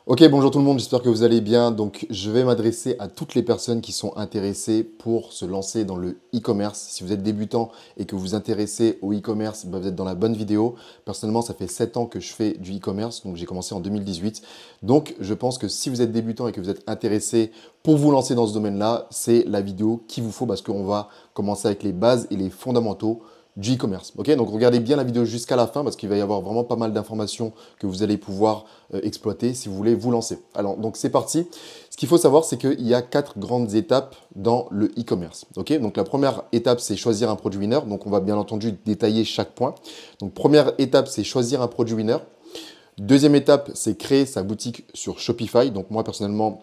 Ok, bonjour tout le monde, j'espère que vous allez bien. Donc, je vais m'adresser à toutes les personnes qui sont intéressées pour se lancer dans le e-commerce. Si vous êtes débutant et que vous vous intéressez au e-commerce, bah, vous êtes dans la bonne vidéo. Personnellement, ça fait 7 ans que je fais du e-commerce, donc j'ai commencé en 2018. Donc, je pense que si vous êtes débutant et que vous êtes intéressé pour vous lancer dans ce domaine-là, c'est la vidéo qu'il vous faut parce qu'on va commencer avec les bases et les fondamentaux du e-commerce. Ok, donc regardez bien la vidéo jusqu'à la fin parce qu'il va y avoir vraiment pas mal d'informations que vous allez pouvoir exploiter si vous voulez vous lancer. Alors, donc c'est parti. Ce qu'il faut savoir, c'est qu'il y a 4 grandes étapes dans le e-commerce. Ok, donc la première étape, c'est choisir un produit winner. Donc, on va bien entendu détailler chaque point. Donc, première étape, c'est choisir un produit winner. Deuxième étape, c'est créer sa boutique sur Shopify. Donc, moi, personnellement,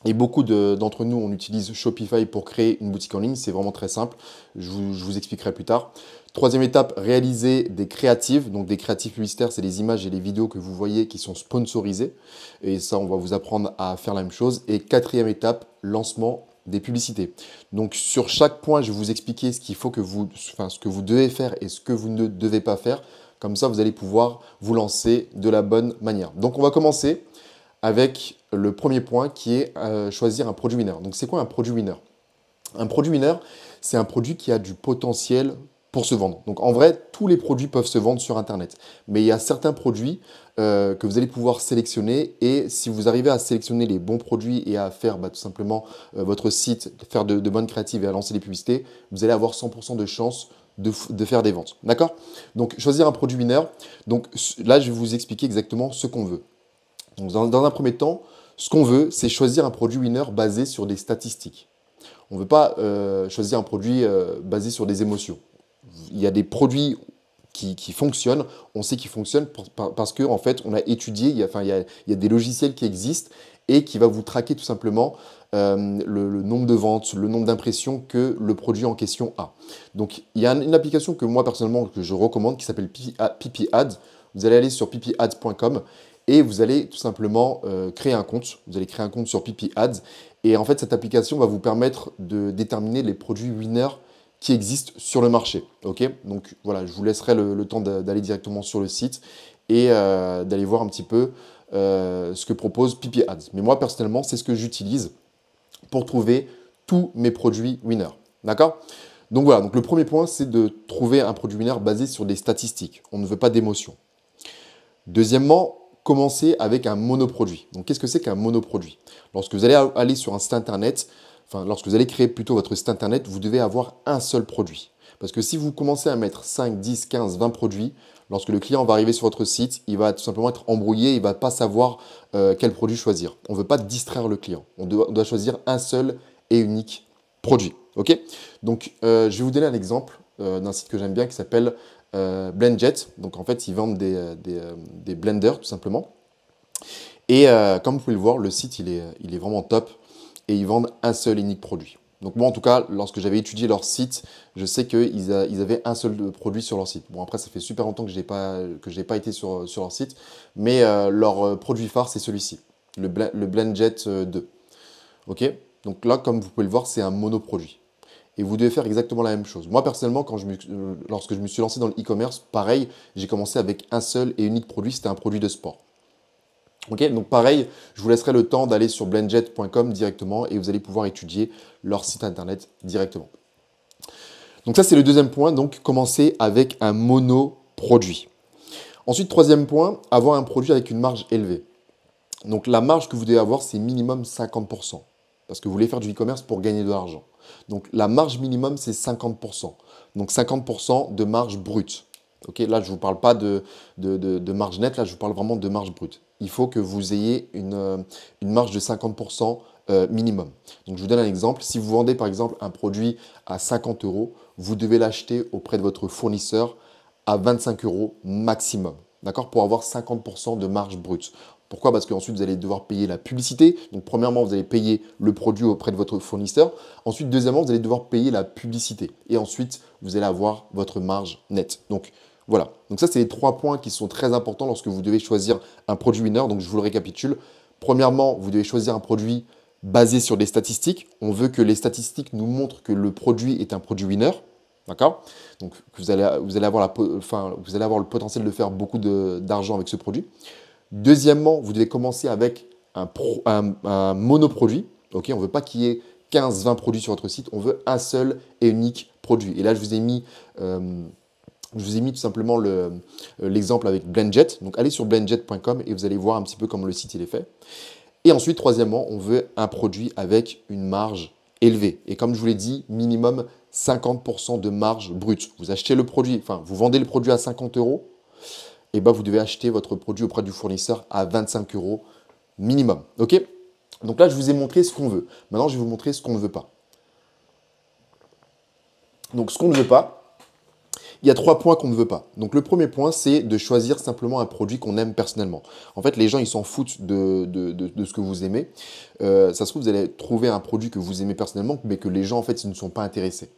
et beaucoup d'entre nous, on utilise Shopify pour créer une boutique en ligne. C'est vraiment très simple. Je vous expliquerai plus tard. Troisième étape, réaliser des créatives. Donc des créatifs publicitaires, c'est les images et les vidéos que vous voyez qui sont sponsorisées. Et ça, on va vous apprendre à faire la même chose. Et quatrième étape, lancement des publicités. Donc sur chaque point, je vais vous expliquer ce qu'il faut que vous, enfin ce que vous devez faire et ce que vous ne devez pas faire. Comme ça, vous allez pouvoir vous lancer de la bonne manière. Donc on va commencer avec le premier point qui est choisir un produit winner. Donc c'est quoi un produit winner? Un produit winner, c'est un produit qui a du potentiel pour se vendre. Donc en vrai, tous les produits peuvent se vendre sur Internet. Mais il y a certains produits que vous allez pouvoir sélectionner. Et si vous arrivez à sélectionner les bons produits et à faire tout simplement votre site, faire de bonnes créatives et à lancer des publicités, vous allez avoir 100% de chances de faire des ventes. D'accord? Donc choisir un produit winner. Donc là, je vais vous expliquer exactement ce qu'on veut. Donc, dans un premier temps, ce qu'on veut, c'est choisir un produit winner basé sur des statistiques. On ne veut pas choisir un produit basé sur des émotions. Il y a des produits qui fonctionnent, on sait qu'ils fonctionnent parce qu'en fait, on a étudié, il y a des logiciels qui existent et qui va vous traquer tout simplement le nombre de ventes, le nombre d'impressions que le produit en question a. Donc, il y a une application que moi, personnellement, que je recommande qui s'appelle PP Ads. Vous allez aller sur ppads.com et vous allez tout simplement créer un compte. Vous allez créer un compte sur PP Ads. Et en fait, cette application va vous permettre de déterminer les produits winners qui existent sur le marché. Ok, donc voilà, je vous laisserai le temps d'aller directement sur le site et d'aller voir un petit peu ce que propose PP Ads. Mais moi, personnellement, c'est ce que j'utilise pour trouver tous mes produits winners. D'accord? Donc voilà, donc le premier point, c'est de trouver un produit winner basé sur des statistiques. On ne veut pas d'émotion. Deuxièmement, commencer avec un monoproduit. Donc, qu'est-ce que c'est qu'un monoproduit? Lorsque vous allez aller sur un site internet, enfin, lorsque vous allez créer plutôt votre site internet, vous devez avoir un seul produit. Parce que si vous commencez à mettre 5, 10, 15, 20 produits, lorsque le client va arriver sur votre site, il va tout simplement être embrouillé, il ne va pas savoir quel produit choisir. On ne veut pas distraire le client. On doit choisir un seul et unique produit. Ok? Donc, je vais vous donner un exemple d'un site que j'aime bien qui s'appelle BlendJet. Donc en fait, ils vendent des blenders tout simplement. Et comme vous pouvez le voir, le site, il est vraiment top. Et ils vendent un seul et unique produit. Donc moi, en tout cas, lorsque j'avais étudié leur site, je sais qu'ils avaient un seul produit sur leur site. Bon, après, ça fait super longtemps que je n'ai pas été sur leur site. Mais leur produit phare, c'est celui-ci, le BlendJet 2. Ok? Donc là, comme vous pouvez le voir, c'est un monoproduit. Et vous devez faire exactement la même chose. Moi, personnellement, lorsque je me suis lancé dans le e-commerce, pareil, j'ai commencé avec un seul et unique produit, c'était un produit de sport. Ok, donc pareil, je vous laisserai le temps d'aller sur blendjet.com directement et vous allez pouvoir étudier leur site internet directement. Donc ça, c'est le deuxième point, donc commencer avec un monoproduit. Ensuite, troisième point, avoir un produit avec une marge élevée. Donc la marge que vous devez avoir, c'est minimum 50%. Parce que vous voulez faire du e-commerce pour gagner de l'argent. Donc la marge minimum, c'est 50%. Donc 50% de marge brute. Ok, là, je ne vous parle pas de marge nette, là, je vous parle vraiment de marge brute. Il faut que vous ayez une marge de 50% minimum. Donc je vous donne un exemple. Si vous vendez par exemple un produit à 50 euros, vous devez l'acheter auprès de votre fournisseur à 25 euros maximum. D'accord? Pour avoir 50% de marge brute. Pourquoi? Parce qu'ensuite, vous allez devoir payer la publicité. Donc, premièrement, vous allez payer le produit auprès de votre fournisseur. Ensuite, deuxièmement, vous allez devoir payer la publicité. Et ensuite, vous allez avoir votre marge nette. Donc, voilà. Donc, ça, c'est les 3 points qui sont très importants lorsque vous devez choisir un produit winner. Donc, je vous le récapitule. Premièrement, vous devez choisir un produit basé sur des statistiques. On veut que les statistiques nous montrent que le produit est un produit winner. D'accord? Donc, vous allez avoir le potentiel de faire beaucoup d'argent avec ce produit. Deuxièmement, vous devez commencer avec un monoproduit. Okay, on ne veut pas qu'il y ait 15-20 produits sur votre site, on veut un seul et unique produit. Et là, je vous ai mis tout simplement l'exemple avec Blendjet. Donc, allez sur blendjet.com et vous allez voir un petit peu comment le site il est fait. Et ensuite, troisièmement, on veut un produit avec une marge élevée. Et comme je vous l'ai dit, minimum 50% de marge brute. Vous achetez le produit, enfin, vous vendez le produit à 50 euros, et ben vous devez acheter votre produit auprès du fournisseur à 25 euros minimum. OK? Donc là, je vous ai montré ce qu'on veut. Maintenant, je vais vous montrer ce qu'on ne veut pas. Donc, ce qu'on ne veut pas, il y a 3 points qu'on ne veut pas. Donc, le premier point, c'est de choisir simplement un produit qu'on aime personnellement. En fait, les gens, ils s'en foutent de ce que vous aimez. Ça se trouve, vous allez trouver un produit que vous aimez personnellement, mais que les gens, en fait, ils ne sont pas intéressés.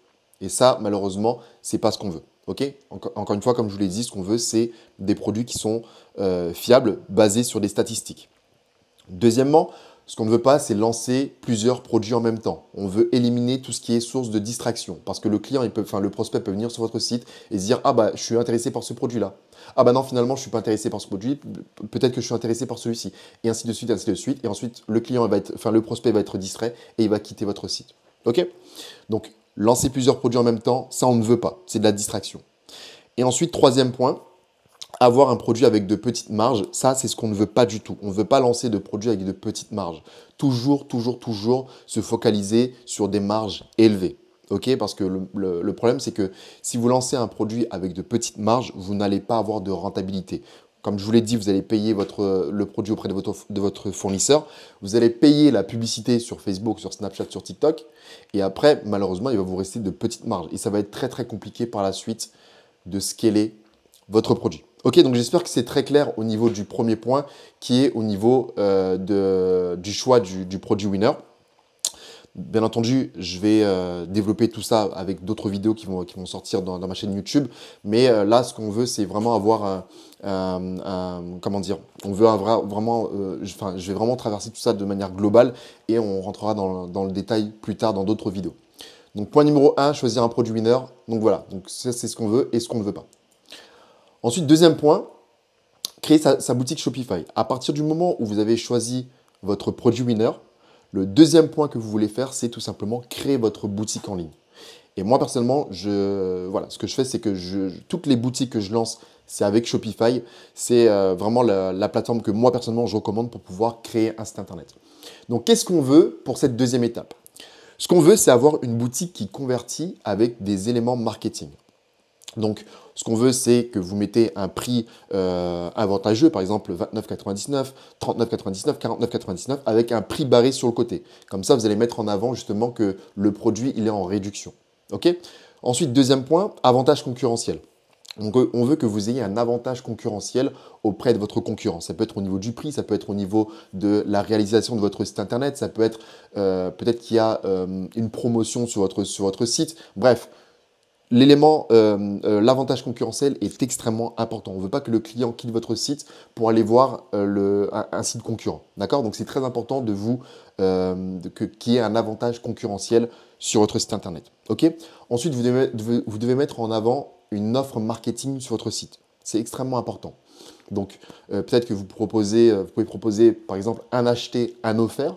Et ça, malheureusement, ce n'est pas ce qu'on veut. OK? Encore une fois, comme je vous l'ai dit, ce qu'on veut, c'est des produits qui sont fiables, basés sur des statistiques. Deuxièmement, ce qu'on ne veut pas, c'est lancer plusieurs produits en même temps. On veut éliminer tout ce qui est source de distraction. Parce que le client, le prospect peut venir sur votre site et se dire « Ah bah, je suis intéressé par ce produit-là. Ah bah non, finalement, je ne suis pas intéressé par ce produit. Peut-être que je suis intéressé par celui-ci. » Et ainsi de suite, ainsi de suite. Et ensuite, le prospect va être distrait et il va quitter votre site. OK? Donc, lancer plusieurs produits en même temps, ça, on ne veut pas. C'est de la distraction. Et ensuite, troisième point, avoir un produit avec de petites marges, ça, c'est ce qu'on ne veut pas du tout. On ne veut pas lancer de produits avec de petites marges. Toujours se focaliser sur des marges élevées. Okay, parce que le problème, c'est que si vous lancez un produit avec de petites marges, vous n'allez pas avoir de rentabilité. Comme je vous l'ai dit, vous allez payer le produit auprès de votre fournisseur. Vous allez payer la publicité sur Facebook, sur Snapchat, sur TikTok. Et après, malheureusement, il va vous rester de petites marges. Et ça va être très compliqué par la suite de scaler votre produit. Ok, donc j'espère que c'est très clair au niveau du premier point qui est au niveau du choix du produit winner. Bien entendu, je vais développer tout ça avec d'autres vidéos qui vont sortir dans ma chaîne YouTube. Mais là, ce qu'on veut, c'est vraiment avoir comment dire, on veut vraiment, je vais vraiment traverser tout ça de manière globale et on rentrera dans le détail plus tard dans d'autres vidéos. Donc point numéro 1, choisir un produit winner. Donc voilà, donc ça c'est ce qu'on veut et ce qu'on ne veut pas. Ensuite, deuxième point, créer sa boutique Shopify. À partir du moment où vous avez choisi votre produit winner, le deuxième point que vous voulez faire, c'est tout simplement créer votre boutique en ligne. Et moi, personnellement, voilà, ce que je fais, c'est que toutes les boutiques que je lance, c'est avec Shopify. C'est vraiment la plateforme que moi, personnellement, je recommande pour pouvoir créer un site internet. Donc, qu'est-ce qu'on veut pour cette deuxième étape? Ce qu'on veut, c'est avoir une boutique qui convertit avec des éléments marketing. Donc, ce qu'on veut, c'est que vous mettez un prix avantageux, par exemple 29,99, 39,99, 49,99, avec un prix barré sur le côté. Comme ça, vous allez mettre en avant justement que le produit il est en réduction. Okay. Ensuite, deuxième point, avantage concurrentiel. Donc, on veut que vous ayez un avantage concurrentiel auprès de votre concurrent. Ça peut être au niveau du prix, ça peut être au niveau de la réalisation de votre site internet, ça peut être peut-être qu'il y a une promotion sur votre site. Bref. L'avantage concurrentiel est extrêmement important. On ne veut pas que le client quitte votre site pour aller voir un site concurrent. D'accord? Donc, c'est très important de qu'il y ait un avantage concurrentiel sur votre site internet. Ok? Ensuite, vous devez mettre en avant une offre marketing sur votre site. C'est extrêmement important. Donc, peut-être que vous pouvez proposer, par exemple, un acheté, un offert.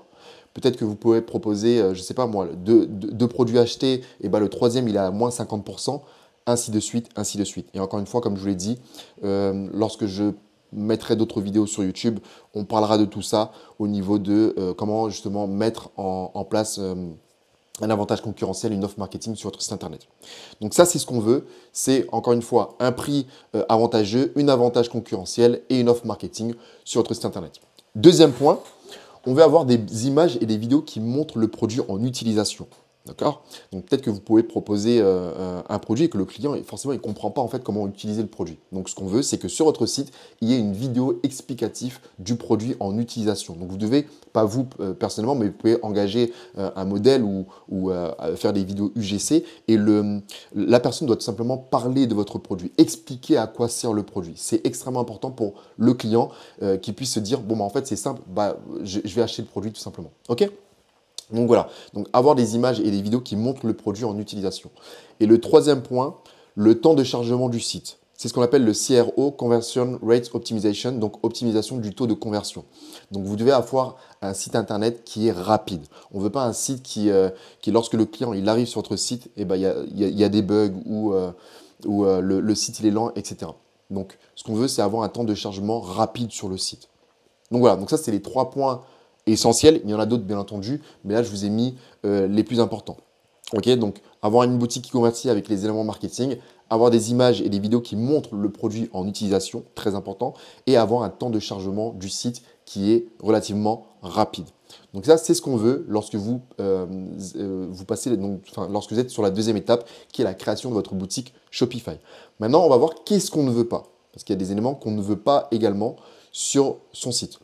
Peut-être que vous pouvez proposer, je ne sais pas moi, deux produits achetés, et ben le troisième, il est à moins 50%, ainsi de suite, ainsi de suite. Et encore une fois, comme je vous l'ai dit, lorsque je mettrai d'autres vidéos sur YouTube, on parlera de tout ça au niveau de comment justement mettre en place un avantage concurrentiel, une offre marketing sur votre site internet. Donc ça, c'est ce qu'on veut. C'est encore une fois un prix avantageux, un avantage concurrentiel et une offre marketing sur votre site internet. Deuxième point, on veut avoir des images et des vidéos qui montrent le produit en utilisation. D'accord? Donc peut-être que vous pouvez proposer un produit et que le client, forcément, il ne comprend pas en fait comment utiliser le produit. Donc ce qu'on veut, c'est que sur votre site, il y ait une vidéo explicative du produit en utilisation. Donc vous devez, pas vous personnellement, mais vous pouvez engager un modèle ou faire des vidéos UGC et la personne doit tout simplement parler de votre produit, expliquer à quoi sert le produit. C'est extrêmement important pour le client qui puisse se dire, bon, bah, en fait, c'est simple, bah, je vais acheter le produit tout simplement. OK? Donc voilà, donc avoir des images et des vidéos qui montrent le produit en utilisation. Et le troisième point, le temps de chargement du site. C'est ce qu'on appelle le CRO, Conversion Rate Optimization, donc optimisation du taux de conversion. Donc vous devez avoir un site internet qui est rapide. On ne veut pas un site qui lorsque le client il arrive sur votre site, eh ben, il y a des bugs ou le site il est lent, etc. Donc, ce qu'on veut, c'est avoir un temps de chargement rapide sur le site. Donc voilà, donc ça, c'est les 3 points essentiels. Il y en a d'autres, bien entendu, mais là, je vous ai mis les plus importants. Ok, donc avoir une boutique e-commerce avec les éléments marketing, avoir des images et des vidéos qui montrent le produit en utilisation, très important, et avoir un temps de chargement du site qui est relativement rapide. Donc ça, c'est ce qu'on veut lorsque vous passez, donc, lorsque vous êtes sur la deuxième étape, qui est la création de votre boutique Shopify. Maintenant, on va voir qu'est-ce qu'on ne veut pas, parce qu'il y a des éléments qu'on ne veut pas également sur son site.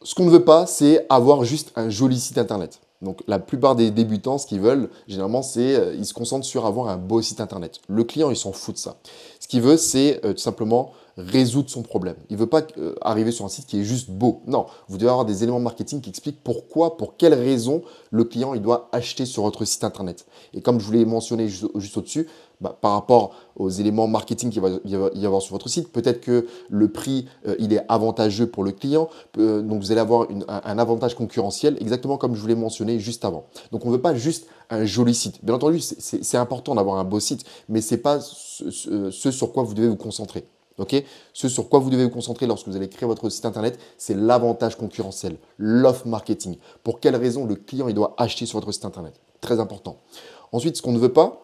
Ce qu'on ne veut pas, c'est avoir juste un joli site internet. Donc, la plupart des débutants, ce qu'ils veulent, généralement, c'est ils se concentrent sur avoir un beau site internet. Le client, il s'en fout de ça. Ce qu'il veut, c'est tout simplement résoudre son problème. Il ne veut pas arriver sur un site qui est juste beau. Non, vous devez avoir des éléments marketing qui expliquent pourquoi, pour quelles raisons le client il doit acheter sur votre site internet. Et comme je vous l'ai mentionné juste au-dessus, par rapport aux éléments marketing qu'il va y avoir sur votre site, peut-être que le prix il est avantageux pour le client, donc vous allez avoir un avantage concurrentiel, exactement comme je vous l'ai mentionné juste avant. Donc on ne veut pas juste un joli site. Bien entendu, c'est important d'avoir un beau site, mais ce n'est pas ce sur quoi vous devez vous concentrer. Okay, ce sur quoi vous devez vous concentrer lorsque vous allez créer votre site internet, c'est l'avantage concurrentiel, l'offre marketing. Pour quelle raison le client il doit acheter sur votre site internet? Très important. Ensuite, ce qu'on ne veut pas,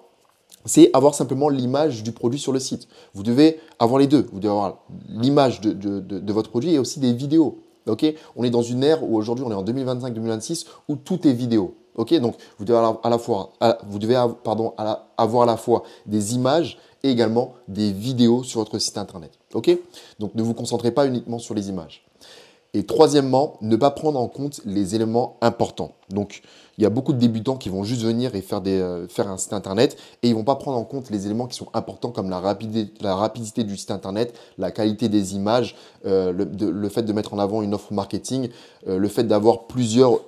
c'est avoir simplement l'image du produit sur le site. Vous devez avoir les deux. Vous devez avoir l'image de votre produit et aussi des vidéos. Okay, on est dans une ère où aujourd'hui, on est en 2025-2026, où tout est vidéo. Okay, donc, vous devez avoir à la fois des images et également des vidéos sur votre site internet. Okay, donc, ne vous concentrez pas uniquement sur les images. Et troisièmement, ne pas prendre en compte les éléments importants. Donc, il y a beaucoup de débutants qui vont juste venir et faire un site internet et ils ne vont pas prendre en compte les éléments qui sont importants comme la rapidité du site internet, la qualité des images, le fait de mettre en avant une offre marketing, le fait d'avoir plusieurs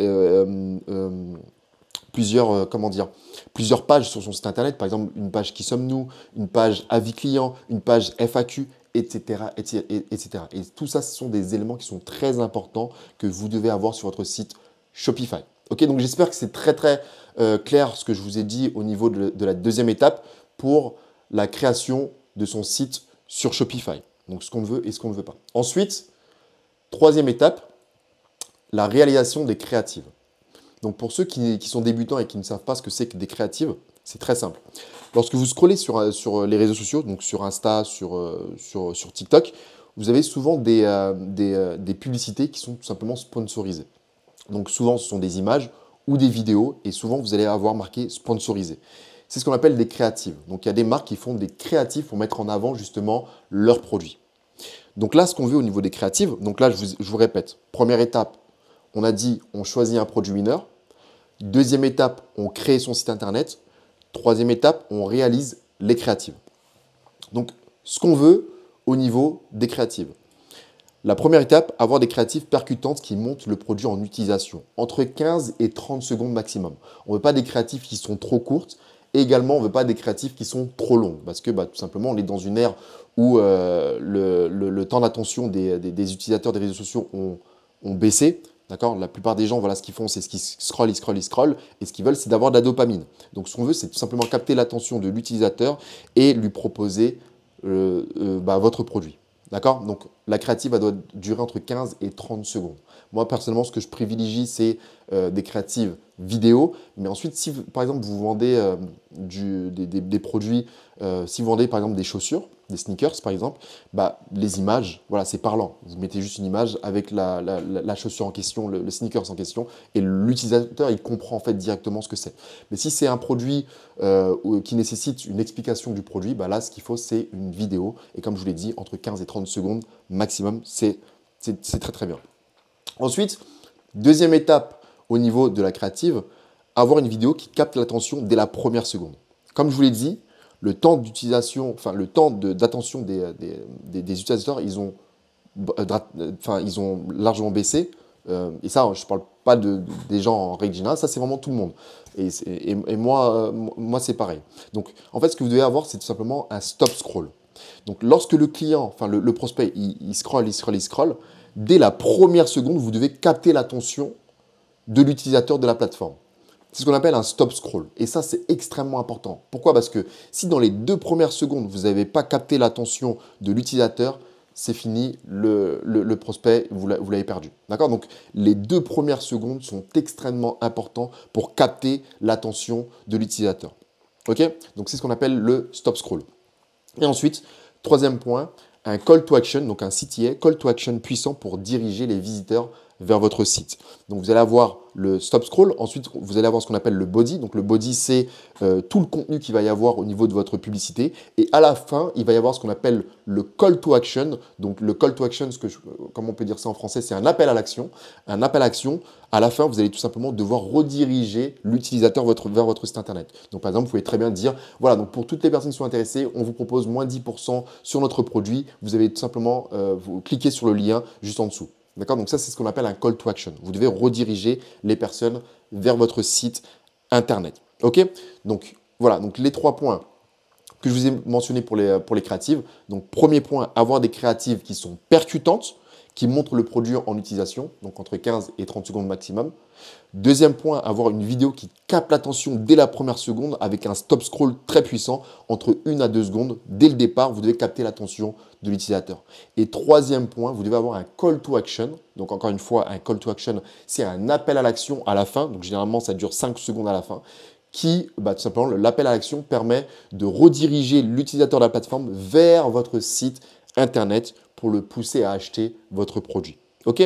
pages sur son site internet, par exemple une page Qui sommes-nous, une page avis client, une page FAQ, etc., etc. Et tout ça, ce sont des éléments qui sont très importants que vous devez avoir sur votre site Shopify. Ok, donc j'espère que c'est très clair ce que je vous ai dit au niveau de la deuxième étape pour la création de son site sur Shopify. Donc ce qu'on veut et ce qu'on ne veut pas. Ensuite, troisième étape, la réalisation des créatives. Donc pour ceux qui sont débutants et qui ne savent pas ce que c'est que des créatives, c'est très simple. Lorsque vous scrollez sur les réseaux sociaux, donc sur Insta, sur TikTok, vous avez souvent des publicités qui sont tout simplement sponsorisées. Donc souvent, ce sont des images ou des vidéos et souvent, vous allez avoir marqué sponsorisé. C'est ce qu'on appelle des créatives. Donc il y a des marques qui font des créatives pour mettre en avant justement leurs produits. Donc là, ce qu'on veut au niveau des créatives, donc là, je vous répète, première étape, on a dit on choisit un produit winner. Deuxième étape, on crée son site internet. Troisième étape, on réalise les créatives. Donc, ce qu'on veut au niveau des créatives. La première étape, avoir des créatives percutantes qui montent le produit en utilisation. Entre 15 et 30 secondes maximum. On ne veut pas des créatives qui sont trop courtes. Et également, on ne veut pas des créatives qui sont trop longues. Parce que tout simplement, on est dans une ère où le temps d'attention des utilisateurs des réseaux sociaux ont baissé. D'accord. La plupart des gens, voilà ce qu'ils font, c'est ce qu'ils scrollent, ils scrollent. Et ce qu'ils veulent, c'est d'avoir de la dopamine. Donc, ce qu'on veut, c'est tout simplement capter l'attention de l'utilisateur et lui proposer votre produit. D'accord. Donc, la créative, elle doit durer entre 15 et 30 secondes. Moi, personnellement, ce que je privilégie, c'est des créatives vidéo. Mais ensuite, si par exemple, vous vendez des produits, si vous vendez par exemple des chaussures, des sneakers par exemple, les images, voilà, c'est parlant. Vous mettez juste une image avec la chaussure en question, le sneakers en question, et l'utilisateur, il comprend en fait directement ce que c'est. Mais si c'est un produit qui nécessite une explication du produit, là, ce qu'il faut, c'est une vidéo. Et comme je vous l'ai dit, entre 15 et 30 secondes maximum, c'est très bien. Ensuite, deuxième étape au niveau de la créative, avoir une vidéo qui capte l'attention dès la première seconde. Comme je vous l'ai dit, le temps d'utilisation, le temps d'attention des utilisateurs, ils ont largement baissé. Et ça, je ne parle pas des gens en règle générale, ça c'est vraiment tout le monde. Et moi c'est pareil. Donc en fait, ce que vous devez avoir, c'est tout simplement un stop scroll. Donc lorsque le client, le prospect, il scrolle, dès la première seconde, vous devez capter l'attention de l'utilisateur de la plateforme. C'est ce qu'on appelle un stop scroll. Et ça, c'est extrêmement important. Pourquoi? Parce que si dans les 2 premières secondes, vous n'avez pas capté l'attention de l'utilisateur, c'est fini, le prospect, vous l'avez perdu. D'accord? Donc, les 2 premières secondes sont extrêmement importantes pour capter l'attention de l'utilisateur. OK? Donc, c'est ce qu'on appelle le stop scroll. Et ensuite, troisième point, un call to action, donc un CTA, call to action puissant pour diriger les visiteurs vers votre site. Donc, vous allez avoir le stop scroll. Ensuite, vous allez avoir ce qu'on appelle le body. Donc, le body, c'est tout le contenu qu'il va y avoir au niveau de votre publicité. Et à la fin, il va y avoir ce qu'on appelle le call to action. Donc, le call to action, comment on peut dire ça en français, c'est un appel à l'action. Un appel à l'action. À la fin, vous allez tout simplement devoir rediriger l'utilisateur vers votre site internet. Donc, par exemple, vous pouvez très bien dire, voilà, donc pour toutes les personnes qui sont intéressées, on vous propose moins 10% sur notre produit. Vous avez tout simplement, vous cliquez sur le lien juste en dessous. D'accord? Donc ça, c'est ce qu'on appelle un call to action. Vous devez rediriger les personnes vers votre site internet. OK? Donc voilà, donc les 3 points que je vous ai mentionnés pour les créatives. Donc premier point, avoir des créatives qui sont percutantes, qui montrent le produit en utilisation, donc entre 15 et 30 secondes maximum. Deuxième point, avoir une vidéo qui capte l'attention dès la première seconde avec un stop scroll très puissant, entre 1 à 2 secondes. Dès le départ, vous devez capter l'attention de l'utilisateur. Et troisième point, vous devez avoir un call to action. Donc encore une fois, un call to action, c'est un appel à l'action à la fin. Donc généralement, ça dure 5 secondes à la fin. Tout simplement, l'appel à l'action permet de rediriger l'utilisateur de la plateforme vers votre site internet pour le pousser à acheter votre produit. OK?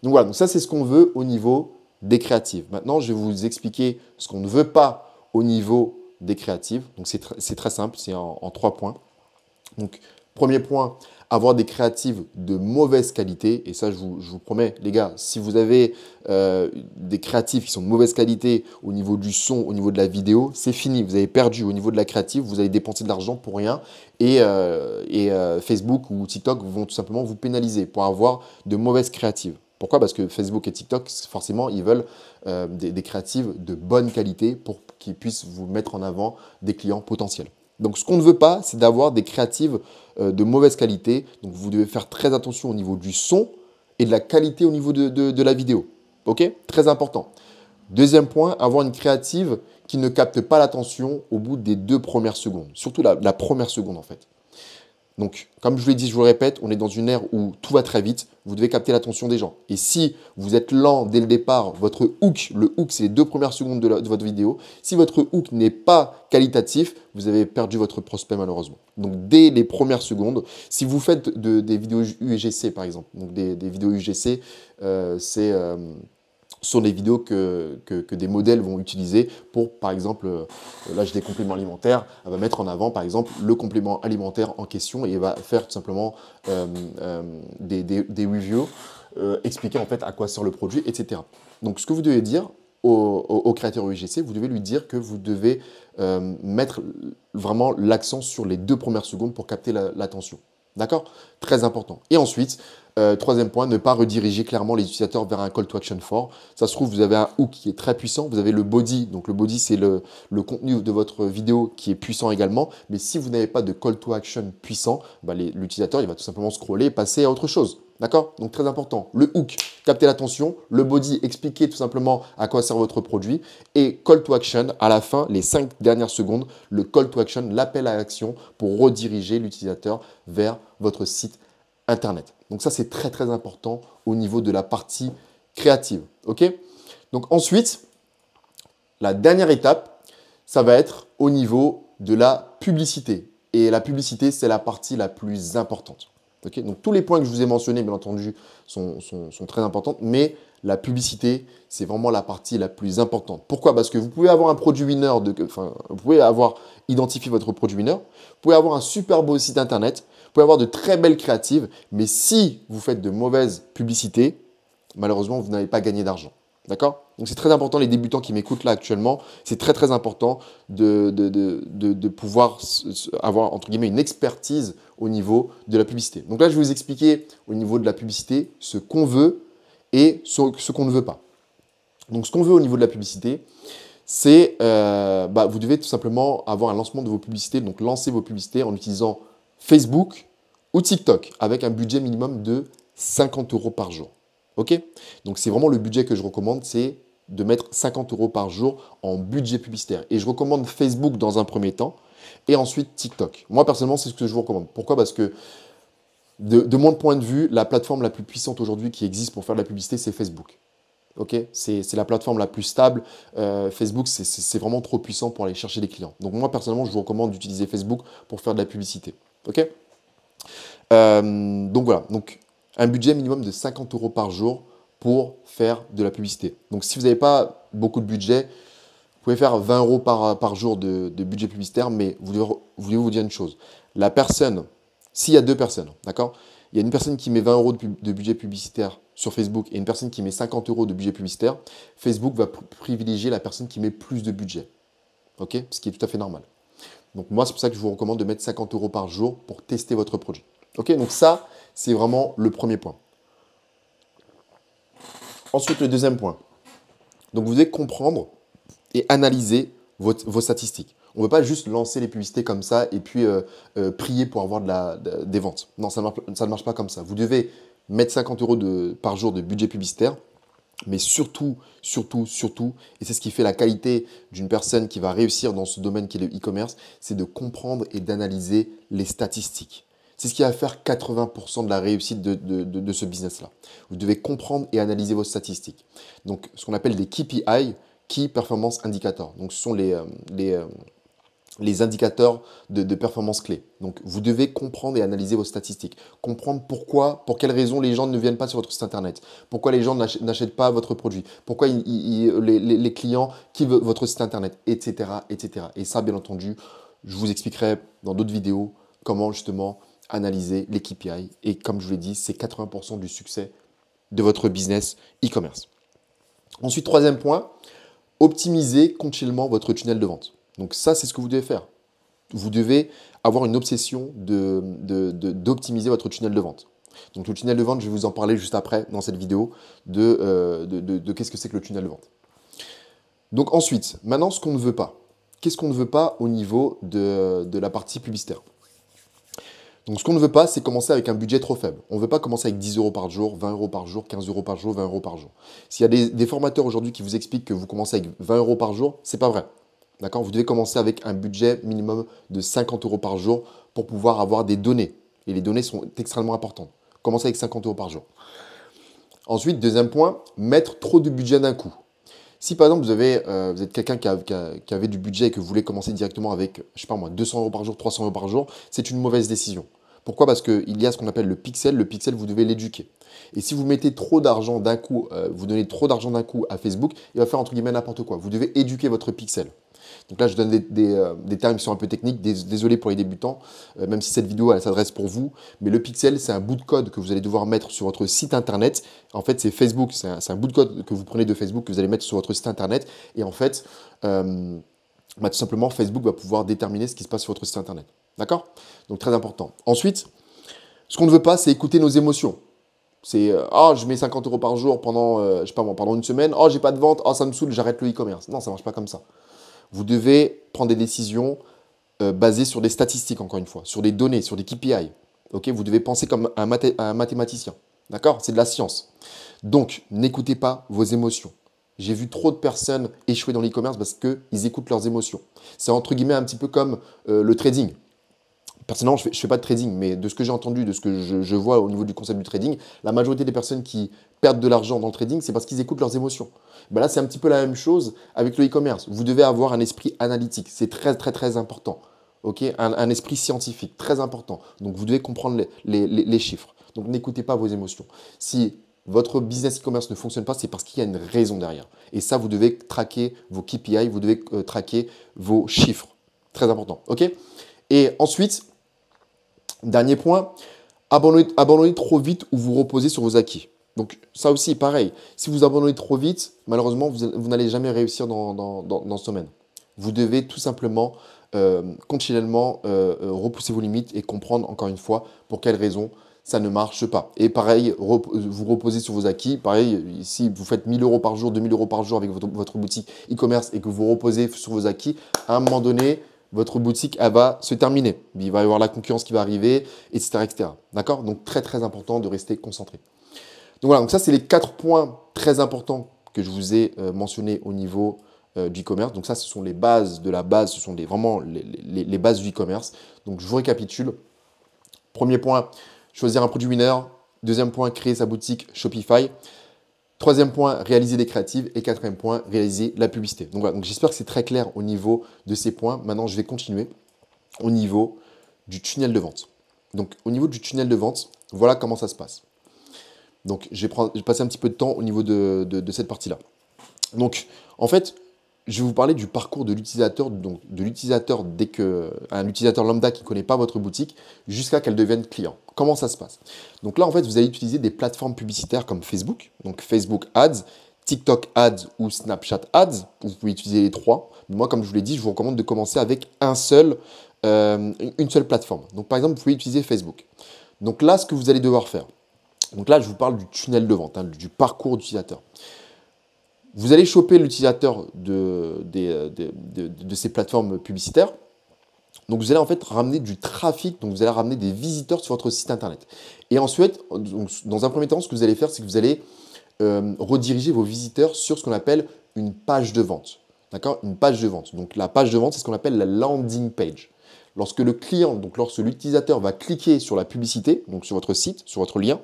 Donc voilà, donc ça c'est ce qu'on veut au niveau des créatives. Maintenant, je vais vous expliquer ce qu'on ne veut pas au niveau des créatives. Donc c'est très simple, c'est en 3 points. Donc premier point, avoir des créatives de mauvaise qualité. Et ça, je vous promets, les gars, si vous avez des créatives qui sont de mauvaise qualité au niveau du son, au niveau de la vidéo, c'est fini. Vous avez perdu au niveau de la créative, vous allez dépenser de l'argent pour rien. Et Facebook ou TikTok vont tout simplement vous pénaliser pour avoir de mauvaises créatives. Pourquoi? Parce que Facebook et TikTok, forcément, ils veulent des créatives de bonne qualité pour qu'ils puissent vous mettre en avant des clients potentiels. Donc, ce qu'on ne veut pas, c'est d'avoir des créatives de mauvaise qualité. Donc, vous devez faire très attention au niveau du son et de la qualité au niveau de la vidéo. OK? Très important. Deuxième point, avoir une créative qui ne capte pas l'attention au bout des 2 premières secondes. Surtout la première seconde, en fait. Donc, comme je vous l'ai dit, je vous le répète, on est dans une ère où tout va très vite. Vous devez capter l'attention des gens. Et si vous êtes lent dès le départ, votre hook, le hook, c'est les 2 premières secondes de votre vidéo. Si votre hook n'est pas qualitatif, vous avez perdu votre prospect malheureusement. Donc, dès les premières secondes, si vous faites des vidéos UGC par exemple, donc des vidéos UGC, sont des vidéos que des modèles vont utiliser pour, par exemple, là j'ai des compléments alimentaires, elle va mettre en avant, par exemple, le complément alimentaire en question et elle va faire tout simplement des reviews, expliquer en fait à quoi sert le produit, etc. Donc, ce que vous devez dire au créateur UGC, vous devez lui dire que vous devez mettre vraiment l'accent sur les 2 premières secondes pour capter l'attention. D'accord? Très important. Et ensuite, troisième point, ne pas rediriger clairement les utilisateurs vers un call to action fort. Ça se trouve, vous avez un hook qui est très puissant. Vous avez le body. Donc, le body, c'est le contenu de votre vidéo qui est puissant également. Mais si vous n'avez pas de call to action puissant, l'utilisateur, il va tout simplement scroller et passer à autre chose. D'accord? Donc, très important. Le hook, capter l'attention. Le body, expliquer tout simplement à quoi sert votre produit. Et call to action, à la fin, les 5 dernières secondes, le call to action, l'appel à l'action pour rediriger l'utilisateur vers votre site internet. Donc ça, c'est très, très important au niveau de la partie créative. OK? Donc ensuite, la dernière étape, ça va être au niveau de la publicité. Et la publicité, c'est la partie la plus importante. Okay? Donc tous les points que je vous ai mentionnés, bien entendu, sont très importants, mais la publicité, c'est vraiment la partie la plus importante. Pourquoi? Parce que vous pouvez avoir un produit winner, vous pouvez avoir identifié votre produit winner, vous pouvez avoir un super beau site internet, vous pouvez avoir de très belles créatives, mais si vous faites de mauvaises publicités, malheureusement, vous n'avez pas gagné d'argent. D'accord? Donc c'est très important, les débutants qui m'écoutent là actuellement, c'est très très important de pouvoir avoir entre guillemets une expertise au niveau de la publicité. Donc là, je vais vous expliquer au niveau de la publicité ce qu'on veut et ce qu'on ne veut pas. Donc ce qu'on veut au niveau de la publicité, c'est vous devez tout simplement avoir un lancement de vos publicités, donc lancer vos publicités en utilisant Facebook ou TikTok avec un budget minimum de 50 euros par jour. OK? Donc, c'est vraiment le budget que je recommande, c'est de mettre 50 euros par jour en budget publicitaire. Et je recommande Facebook dans un premier temps et ensuite TikTok. Moi, personnellement, c'est ce que je vous recommande. Pourquoi? Parce que de mon point de vue, la plateforme la plus puissante aujourd'hui qui existe pour faire de la publicité, c'est Facebook. Ok, c'est la plateforme la plus stable. Facebook, c'est vraiment trop puissant pour aller chercher des clients. Donc moi, personnellement, je vous recommande d'utiliser Facebook pour faire de la publicité. Ok. Donc voilà, donc un budget minimum de 50 euros par jour pour faire de la publicité. Donc si vous n'avez pas beaucoup de budget, vous pouvez faire 20 euros par jour de budget publicitaire, mais voulez vous dire une chose. La personne, s'il y a deux personnes, d'accord? Il y a une personne qui met 20 euros de budget publicitaire sur Facebook et une personne qui met 50 euros de budget publicitaire, Facebook va privilégier la personne qui met plus de budget. Ok? Ce qui est tout à fait normal. Donc moi, c'est pour ça que je vous recommande de mettre 50 euros par jour pour tester votre produit. Ok? Donc ça, c'est vraiment le premier point. Ensuite, le deuxième point. Donc vous devez comprendre et analyser vos statistiques. On ne peut pas juste lancer les publicités comme ça et puis prier pour avoir des ventes. Non, ça ne marche pas comme ça. Vous devez mettre 50 euros par jour de budget publicitaire, mais surtout, et c'est ce qui fait la qualité d'une personne qui va réussir dans ce domaine qui est le e-commerce, c'est de comprendre et d'analyser les statistiques. C'est ce qui va faire 80% de la réussite de ce business-là. Vous devez comprendre et analyser vos statistiques. Donc, ce qu'on appelle des KPI, Key Performance Indicators. Donc, ce sont les indicateurs de performance clés. Donc, vous devez comprendre et analyser vos statistiques. Comprendre pourquoi, pour quelles raisons les gens ne viennent pas sur votre site internet. Pourquoi les gens n'achètent pas votre produit. Pourquoi les clients quittent votre site internet, etc., etc. Et ça, bien entendu, je vous expliquerai dans d'autres vidéos comment justement analyser les KPI. Et comme je vous l'ai dit, c'est 80% du succès de votre business e-commerce. Ensuite, troisième point, optimisez continuellement votre tunnel de vente. Donc ça, c'est ce que vous devez faire. Vous devez avoir une obsession d'optimiser votre tunnel de vente. Donc le tunnel de vente, je vais vous en parler juste après dans cette vidéo de qu'est-ce que c'est que le tunnel de vente. Donc ensuite, maintenant, ce qu'on ne veut pas. Qu'est-ce qu'on ne veut pas au niveau de la partie publicitaire? Donc, ce qu'on ne veut pas, c'est commencer avec un budget trop faible. On ne veut pas commencer avec 10 euros par jour, 20 euros par jour, 15 euros par jour, 20 euros par jour. S'il y a des formateurs aujourd'hui qui vous expliquent que vous commencez avec 20 euros par jour, ce n'est pas vrai. D'accord? Vous devez commencer avec un budget minimum de 50 euros par jour pour pouvoir avoir des données. Et les données sont extrêmement importantes. Commencez avec 50 euros par jour. Ensuite, deuxième point, mettre trop de budget d'un coup. Si par exemple, vous êtes quelqu'un qui avait du budget et que vous voulez commencer directement avec, je sais pas moi, 200 euros par jour, 300 euros par jour, c'est une mauvaise décision. Pourquoi? Parce qu'il y a ce qu'on appelle le pixel. Le pixel, vous devez l'éduquer. Et si vous mettez trop d'argent d'un coup, vous donnez trop d'argent d'un coup à Facebook, il va faire entre guillemets n'importe quoi. Vous devez éduquer votre pixel. Donc là, je donne des termes qui sont un peu techniques. Désolé pour les débutants, même si cette vidéo, elle s'adresse pour vous. Mais le pixel, c'est un bout de code que vous allez devoir mettre sur votre site internet. En fait, c'est Facebook. C'est un bout de code que vous prenez de Facebook que vous allez mettre sur votre site internet. Et en fait, tout simplement, Facebook va pouvoir déterminer ce qui se passe sur votre site internet. D'accord? Donc, très important. Ensuite, ce qu'on ne veut pas, c'est écouter nos émotions. C'est je mets 50 euros par jour pendant, je sais pas moi, pendant une semaine. Oh, j'ai pas de vente. Oh, ça me saoule, j'arrête le e-commerce. Non, ça marche pas comme ça. Vous devez prendre des décisions basées sur des statistiques, encore une fois, sur des données, sur des KPI. Okay, vous devez penser comme un mathématicien. D'accord? C'est de la science. Donc, n'écoutez pas vos émotions. J'ai vu trop de personnes échouer dans l'e-commerce parce qu'ils écoutent leurs émotions. C'est entre guillemets un petit peu comme le trading. Personnellement, je ne fais pas de trading, mais de ce que j'ai entendu, de ce que je vois au niveau du concept du trading, la majorité des personnes qui perdent de l'argent dans le trading, c'est parce qu'ils écoutent leurs émotions. Ben là, c'est un petit peu la même chose avec le e-commerce. Vous devez avoir un esprit analytique. C'est très, très, très important. Okay, un esprit scientifique, très important. Donc, vous devez comprendre les chiffres. Donc, n'écoutez pas vos émotions. Si votre business e-commerce ne fonctionne pas, c'est parce qu'il y a une raison derrière. Et ça, vous devez traquer vos KPI, vous devez traquer vos chiffres. Très important. Ok? Et ensuite, dernier point, abandonnez trop vite ou vous reposez sur vos acquis. Donc ça aussi, pareil. Si vous abandonnez trop vite, malheureusement, vous n'allez jamais réussir dans ce domaine. Vous devez tout simplement continuellement repousser vos limites et comprendre encore une fois pour quelles raisons ça ne marche pas. Et pareil, vous reposez sur vos acquis. Pareil, si vous faites 1000 euros par jour, 2000 euros par jour avec votre boutique e-commerce et que vous reposez sur vos acquis, à un moment donné, votre boutique, elle va se terminer. Il va y avoir la concurrence qui va arriver, etc. etc. D'accord? Donc, très, très important de rester concentré. Donc, voilà. Donc, ça, c'est les 4 points très importants que je vous ai mentionnés au niveau du e-commerce. Donc, ça, ce sont les bases de la base. Ce sont vraiment les bases du e-commerce. Donc, je vous récapitule. Premier point, choisir un produit winner. Deuxième point, créer sa boutique Shopify. Troisième point, réaliser des créatives. Et quatrième point, réaliser la publicité. Donc voilà, donc j'espère que c'est très clair au niveau de ces points. Maintenant, je vais continuer au niveau du tunnel de vente. Donc au niveau du tunnel de vente, voilà comment ça se passe. Donc je vais passer un petit peu de temps au niveau de cette partie-là. Donc en fait, je vais vous parler du parcours de l'utilisateur, donc de l'utilisateur dès que un utilisateur lambda qui ne connaît pas votre boutique jusqu'à qu'elle devienne client. Comment ça se passe? Donc là, en fait, vous allez utiliser des plateformes publicitaires comme Facebook, donc Facebook Ads, TikTok Ads ou Snapchat Ads. Vous pouvez utiliser les trois. Mais moi, comme je vous l'ai dit, je vous recommande de commencer avec une seule plateforme. Donc par exemple, vous pouvez utiliser Facebook. Donc là, ce que vous allez devoir faire. Donc là, je vous parle du tunnel de vente, du parcours d'utilisateur. Vous allez choper l'utilisateur de ces plateformes publicitaires. Donc, vous allez en fait ramener du trafic, donc vous allez ramener des visiteurs sur votre site internet. Et ensuite, donc, dans un premier temps, ce que vous allez faire, c'est que vous allez rediriger vos visiteurs sur ce qu'on appelle une page de vente. D'accord? Une page de vente. Donc, la page de vente, c'est ce qu'on appelle la landing page. Lorsque le client, donc lorsque l'utilisateur va cliquer sur la publicité, donc sur votre site, sur votre lien,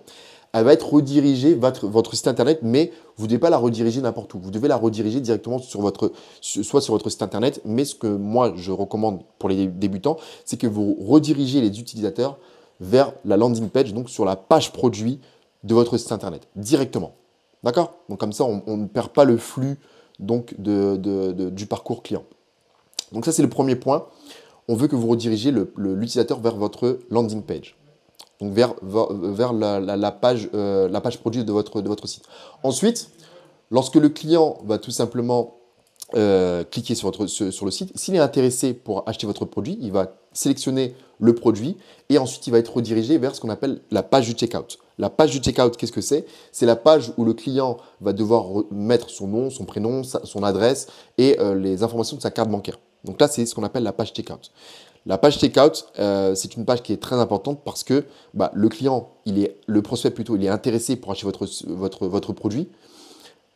elle va être redirigée votre site internet, mais vous ne devez pas la rediriger n'importe où. Vous devez la rediriger directement soit sur votre site internet, mais ce que moi je recommande pour les débutants, c'est que vous redirigez les utilisateurs vers la landing page, donc sur la page produit de votre site internet, directement. D'accord? Donc comme ça, on ne perd pas le flux donc, du parcours client. Donc ça, c'est le premier point. On veut que vous redirigez l'utilisateur vers votre landing page. Donc vers la page produit de votre site. Ensuite, lorsque le client va tout simplement cliquer sur le site, s'il est intéressé pour acheter votre produit, il va sélectionner le produit et ensuite il va être redirigé vers ce qu'on appelle la page du checkout. La page du checkout, qu'est-ce que c'est? C'est la page où le client va devoir mettre son nom, son prénom, son adresse et les informations de sa carte bancaire. Donc là, c'est ce qu'on appelle la page checkout. La page checkout, c'est une page qui est très importante parce que le client, le prospect plutôt, il est intéressé pour acheter votre produit,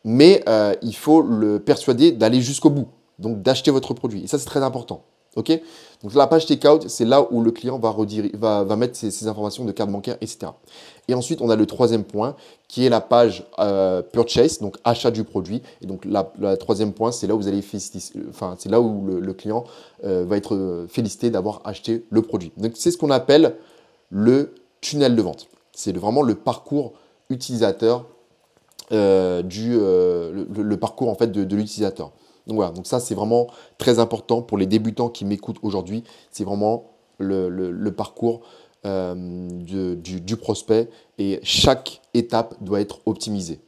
mais il faut le persuader d'aller jusqu'au bout, donc d'acheter votre produit. Et ça, c'est très important. Ok? Donc la page checkout, c'est là où le client va mettre ses informations de carte bancaire, etc. Et ensuite, on a le troisième point qui est la page purchase, donc achat du produit. Et donc la troisième point, c'est là où vous allez c'est là où le client va être félicité d'avoir acheté le produit. Donc c'est ce qu'on appelle le tunnel de vente. C'est vraiment le parcours utilisateur le parcours en fait de l'utilisateur. Donc voilà, donc ça c'est vraiment très important pour les débutants qui m'écoutent aujourd'hui. C'est vraiment le parcours du prospect et chaque étape doit être optimisée.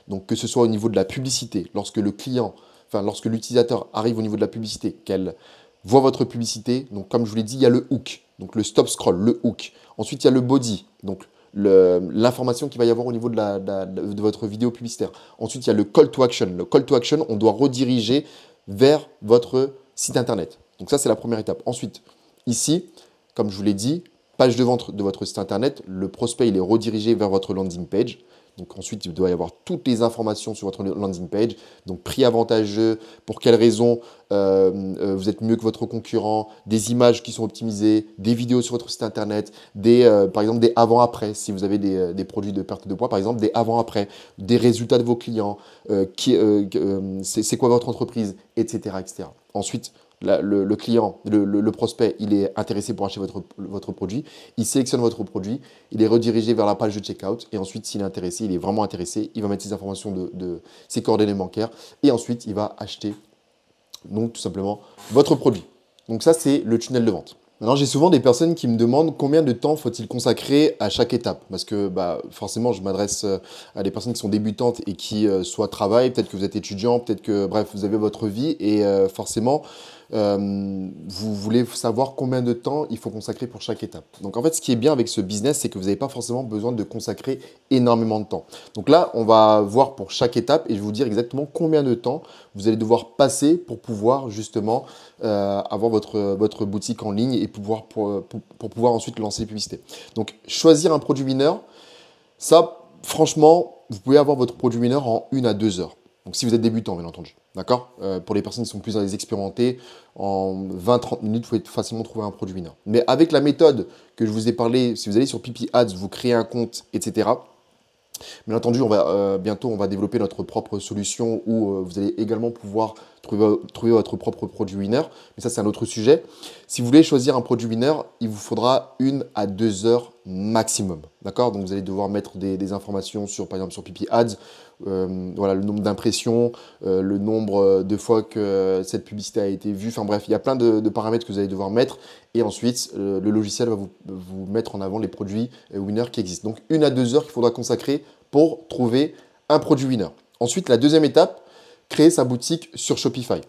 Donc que ce soit au niveau de la publicité, lorsque l'utilisateur arrive au niveau de la publicité, qu'elle voit votre publicité, donc comme je vous l'ai dit, il y a le hook, donc le stop scroll, le hook. Ensuite, il y a le body, donc l'information qu'il va y avoir au niveau de votre vidéo publicitaire. Ensuite, il y a le call to action. Le call to action, on doit rediriger vers votre site internet. Donc ça, c'est la première étape. Ensuite, ici, comme je vous l'ai dit, page de vente de votre site internet, le prospect, il est redirigé vers votre landing page. Donc ensuite, il doit y avoir toutes les informations sur votre landing page. Donc prix avantageux, pour quelles raisons vous êtes mieux que votre concurrent, des images qui sont optimisées, des vidéos sur votre site internet, par exemple des avant-après, si vous avez des produits de perte de poids, par exemple des avant-après, des résultats de vos clients, c'est quoi votre entreprise, etc. etc. Ensuite, le client, le prospect, il est intéressé pour acheter votre produit, il sélectionne votre produit, il est redirigé vers la page de checkout et ensuite, s'il est intéressé, il est vraiment intéressé, il va mettre ses informations de ses coordonnées bancaires et ensuite, il va acheter donc tout simplement votre produit. Donc ça, c'est le tunnel de vente. Maintenant, j'ai souvent des personnes qui me demandent combien de temps faut-il consacrer à chaque étape. Parce que forcément, je m'adresse à des personnes qui sont débutantes et qui soit travaillent, peut-être que vous êtes étudiant, peut-être que, bref, vous avez votre vie et forcément, vous voulez savoir combien de temps il faut consacrer pour chaque étape. Donc en fait, ce qui est bien avec ce business, c'est que vous n'avez pas forcément besoin de consacrer énormément de temps. Donc là, on va voir pour chaque étape et je vais vous dire exactement combien de temps vous allez devoir passer pour pouvoir justement avoir votre boutique en ligne et pour pouvoir ensuite lancer les publicités. Donc choisir un produit mineur, ça, franchement, vous pouvez avoir votre produit mineur en 1 à 2 heures. Donc, si vous êtes débutant, bien entendu. D'accord. Pour les personnes qui sont plus dans les expérimentés, en 20-30 minutes, vous pouvez facilement trouver un produit mineur. Mais avec la méthode que je vous ai parlé, si vous allez sur Pipi Ads, vous créez un compte, etc. Bien entendu, bientôt, on va développer notre propre solution où vous allez également pouvoir trouver votre propre produit winner. Mais ça, c'est un autre sujet. Si vous voulez choisir un produit winner, il vous faudra 1 à 2 heures maximum. D'accord. Donc, vous allez devoir mettre des informations par exemple, sur Pipi Ads. Voilà, le nombre d'impressions, le nombre de fois que cette publicité a été vue. Enfin bref, il y a plein de paramètres que vous allez devoir mettre. Et ensuite, le logiciel va vous mettre en avant les produits winners qui existent. Donc, 1 à 2 heures qu'il faudra consacrer pour trouver un produit winner. Ensuite, la deuxième étape, créer sa boutique sur Shopify.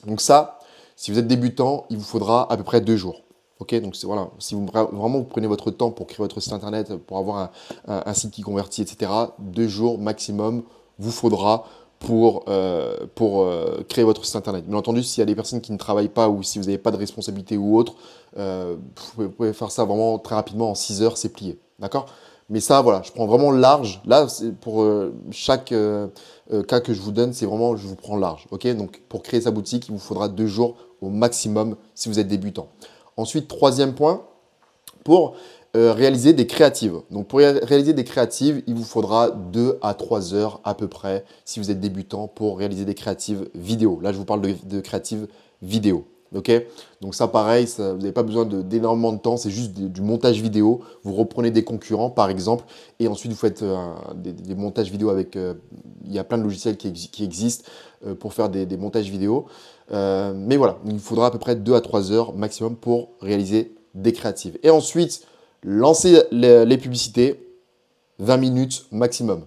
Donc ça, si vous êtes débutant, il vous faudra à peu près 2 jours. Ok, donc voilà, si vraiment vous prenez votre temps pour créer votre site internet, pour avoir un site qui convertit, etc., 2 jours maximum vous faudra pour créer votre site internet. Bien entendu, s'il y a des personnes qui ne travaillent pas ou si vous n'avez pas de responsabilité ou autre, vous pouvez faire ça vraiment très rapidement, en 6 heures, c'est plié. D'accord? Mais ça, voilà, je prends vraiment large. Là, pour chaque cas que je vous donne, c'est vraiment, je vous prends large. Ok? Donc, pour créer sa boutique, il vous faudra 2 jours au maximum si vous êtes débutant. Ensuite, troisième point, pour réaliser des créatives. Donc, pour réaliser des créatives, il vous faudra 2 à 3 heures à peu près si vous êtes débutant pour réaliser des créatives vidéo. Là, je vous parle de créatives vidéo. Ok, donc ça pareil, vous n'avez pas besoin d'énormément de temps, c'est juste du montage vidéo. Vous reprenez des concurrents par exemple et ensuite vous faites des montages vidéo avec, il y a plein de logiciels qui existent pour faire des montages vidéo. Mais voilà, il vous faudra à peu près 2 à 3 heures maximum pour réaliser des créatives. Et ensuite, lancer les publicités, 20 minutes maximum.